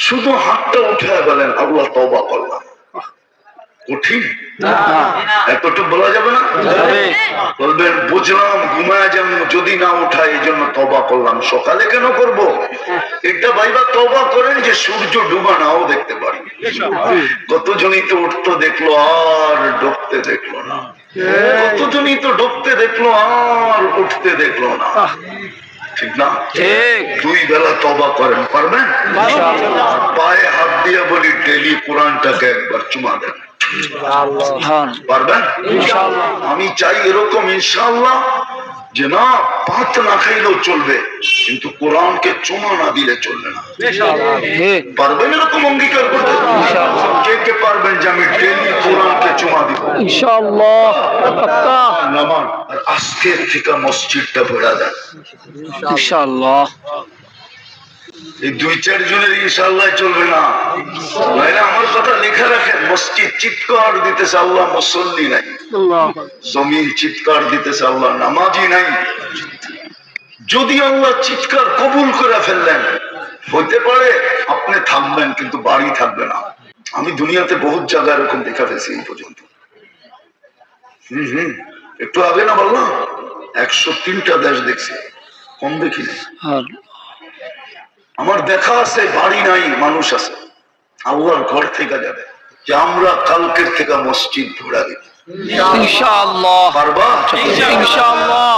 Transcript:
শুধু হাতটা উঠে বলেন আল্লাহ তওবা করলাম। কঠিন এতটুকু বলা যাবে না? বলবেন বুঝলাম ঘুমায় যেন যদি না উঠায় এই জন্য তওবা করলাম, সকালে কেন করব? এটা ভাইবা তওবা করেন যে সূর্য ডুবা নাও দেখতে পারি। কতজনই তো উঠতো দেখলো আর ডুবতে দেখলো না, কতজনই তো ডুবতে দেখলো আর উঠতে দেখলো না। ঠিক না? দুই বেলা তওবা করেন, পারবেন? পায়ে হাত দিয়ে বলি ডেলি কোরআনটাকে একবার চুমা দেন, পারবেন? আমি চাই এরকম ইনশাআল্লাহ যে না ভাত না খাইলেও চলবে কিন্তু কোরআনকে চুমা না দিলে চলবে না। পারবেন এরকম অঙ্গীকার করতে? কে কে পারবেন যে আমি ডেলি কোরআনকে চুমা দিব? ইনশাআল্লাহ। নামান আজকের থেকে মসজিদটা ভরা দেন ইনশাআল্লাহ। এই দুই চার জনের ইনশাআল্লাহ চলবে না। আমার কথা লেখা রাখেন, মসজিদ চিৎকার দিতেছে আল্লাহ মুসল্লি নাই, জমিন চিৎকার দিতেছে আল্লাহ নামাজি নাই। যদি আল্লাহ চিৎকার কবুল করে ফেললেন, হইতে পারে আপনি থাকবেন কিন্তু বাড়ি থাকবে না। আমি দুনিয়াতে বহুত জায়গা এরকম দেখা ফেলছি এই পর্যন্ত। একটু আগে না বললাম 103টা দেশ দেখছি, কম দেখি না। আমার দেখা আছে বাড়ি নাই, মানুষ আছে আল্লাহর ঘর থেকে যাবে যে আমরা কালকের থেকে মসজিদ ঘোরা দিব ইনশাআল্লাহ। পারবা? ইনশাআল্লাহ।